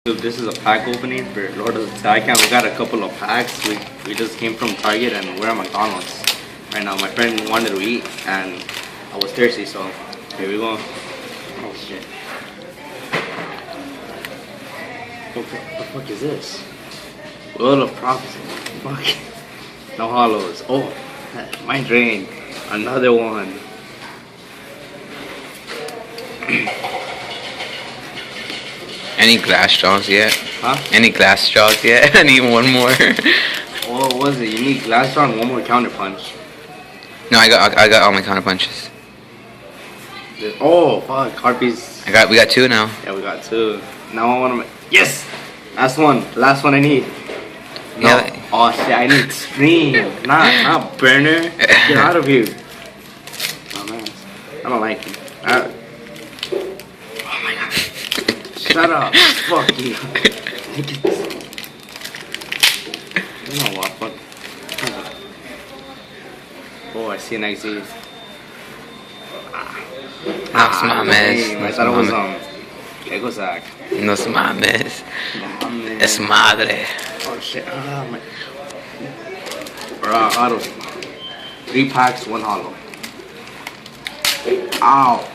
Dude, this is a pack opening for Lord of the Tachyon. We got a couple of packs. We just came from Target and we're at McDonald's right now. My friend wanted to eat and I was thirsty, so here we go. Oh shit. What the fuck is this? World of Prophecy. Fuck. No hollows. Oh, my drink. Another one. Any glass straws yet? Huh? Any glass straws yet? I need one more. What was it? You need glass straw and one more counter punch. No, I got all my counter punches. Oh fuck, Harpies. We got two now. Yeah, we got two. Now I want to. Yes. Last one. Last one I need. No. Yeah. Oh shit, I need stream. not burner. Get out of here. Oh man, I don't like you. Oh my god. Shut up. Fuck you. You know what? Fuck. Oh, I see an XZ. No mames. I thought it was Lego Zach. No mames. No mames. Es madre. Oh shit. My. Autos. 3 packs, 1 hollow. Ow.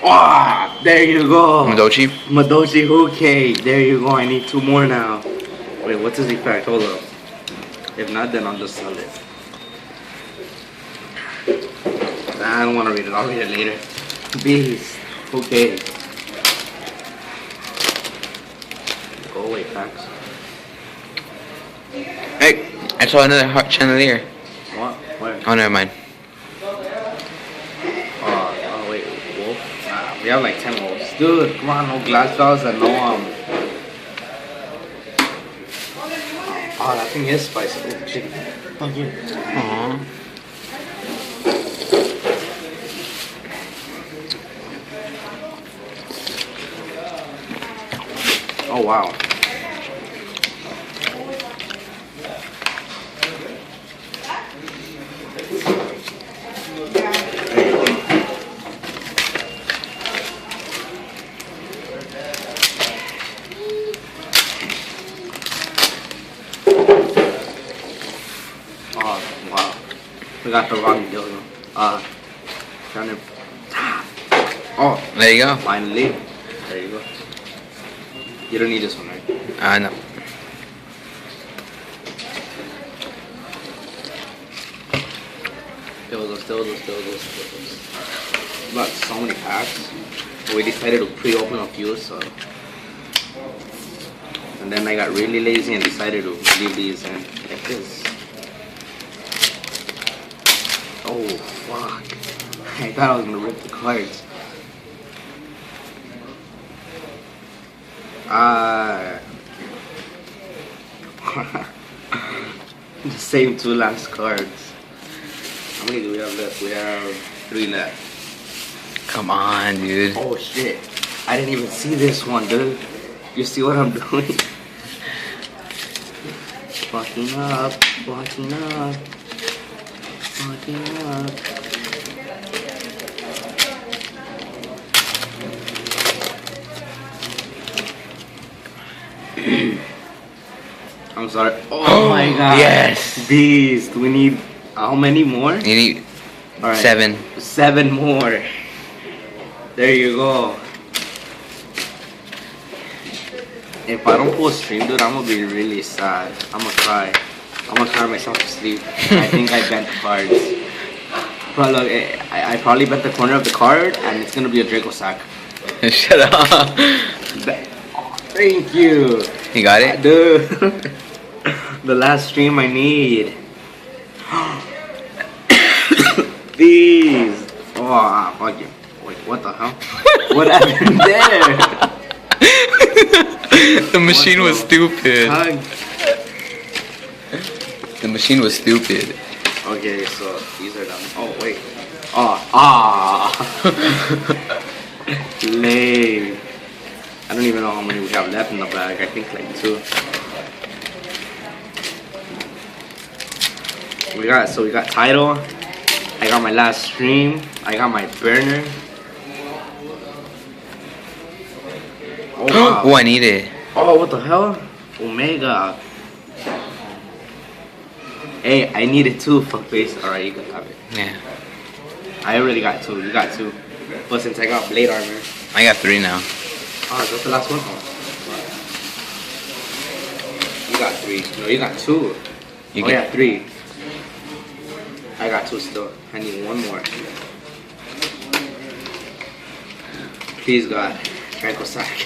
Ah, there you go. Madochi. Hookay. There you go. I need 2 more now. Wait, what's his effect? Hold up. If not, then I'll just sell it. I don't want to read it. I'll read it later. Beast. Okay. Go away, packs. Hey, I saw another heart chandelier. What? Where? Oh, never mind. Oh wait, wolf? We have like 10 wolves. Dude, come on, no glass dolls and no Oh, that thing is spicy. Oh shit. Fuck you. Aww. Oh wow. Oh wow. We got the wrong deal. Trying to. Oh, There you go. finally. There you go. You don't need this one, right? No. Still those. We got so many packs. But we decided to pre-open a few, so. And then I got really lazy and decided to leave these in like this. Oh, fuck. I thought I was gonna rip the cards. The same 2 last cards. How many do we have left? We have 3 left. Come on, dude. Oh shit. I didn't even see this one, dude. You see what I'm doing? Fucking up. I'm sorry. Oh my god. Yes. Beast. We need how many more? You need All right. 7. 7 more. There you go. If I don't pull stream, dude, I'm gonna be really sad. I'm gonna cry. I'm gonna cry myself to sleep. I think I bent the cards. Probably, I probably bent the corner of the card, and it's gonna be a Draco sack. Shut up. Thank you. You got it? Dude. The last stream I need. These. Oh, fuck you. Wait, what the hell? What happened there? The machine was stupid. Hug. The machine was stupid. Okay, so these are done. Oh, wait. Lame. I don't even know how many we have left in the bag. I think like 2. We got title I got my last stream. I got my burner. Oh, wow. Oh, I need it. Oh, what the hell? Omega. Hey, I need it too, fuckface. Alright, you can have it. Yeah. I already got 2. You got 2. But since I got blade armor. I got 3 now. Oh, is that the last one? Oh. You got 3. No, you got 2. You Oh, yeah, 3. I got 2 still. I need 1 more. Please, God. Draco Sack.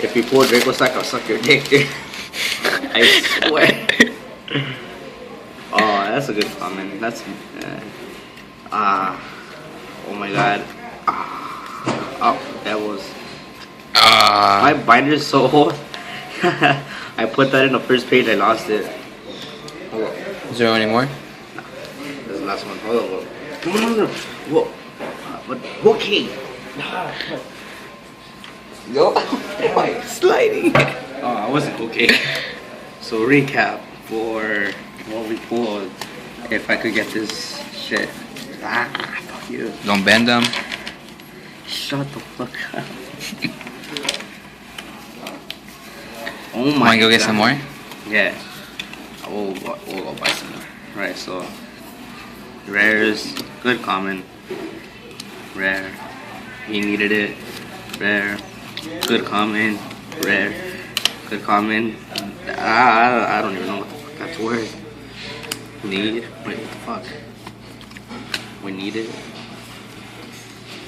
If you pull Draco Sack, I'll suck your dick, dude. I swear. Oh, that's a good comment. That's oh my god. Oh, that was. My binder's so old. I put that in the first page. I lost it. Hold on. Is there any more? This is the last one. Hold on. No. Whoa. What key? Go. Sliding. Oh, I wasn't okay. So recap for what we pulled. If I could get this shit. Fuck you. Don't bend them. Shut the fuck up. Oh my god. Want to go get some more? Yeah. We'll go buy some more. Right, so rares, good common. Rare. He needed it. Rare. Good common. Rare. Good common. I don't even know what the fuck that's worth. Need. Wait, what the fuck? We need it.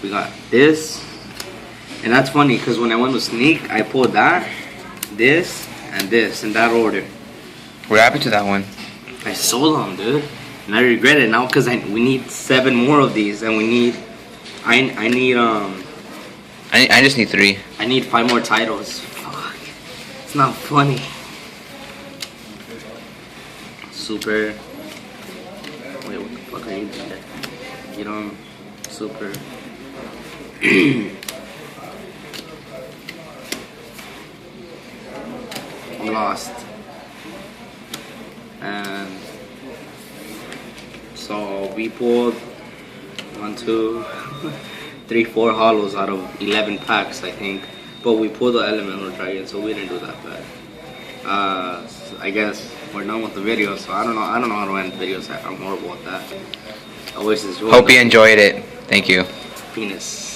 We got this. And that's funny because when I went to sneak, I pulled that, this, and this in that order. What happened to that one? I sold them, dude. And I regret it now because we need 7 more of these, and we need. I just need 3. I need 5 more titles. Fuck. It's not funny. Super. Wait, what the fuck are you doing? Get on. Super. Lost. And so we pulled 1, 2, 3, 4 hollows out of 11 packs, I think. But we pulled the elemental dragon, so we didn't do that bad. I guess we're done with the video, so I don't know how to end videos. I'm horrible at that. I wish this. Hope you enjoyed it. Thank you. Penis.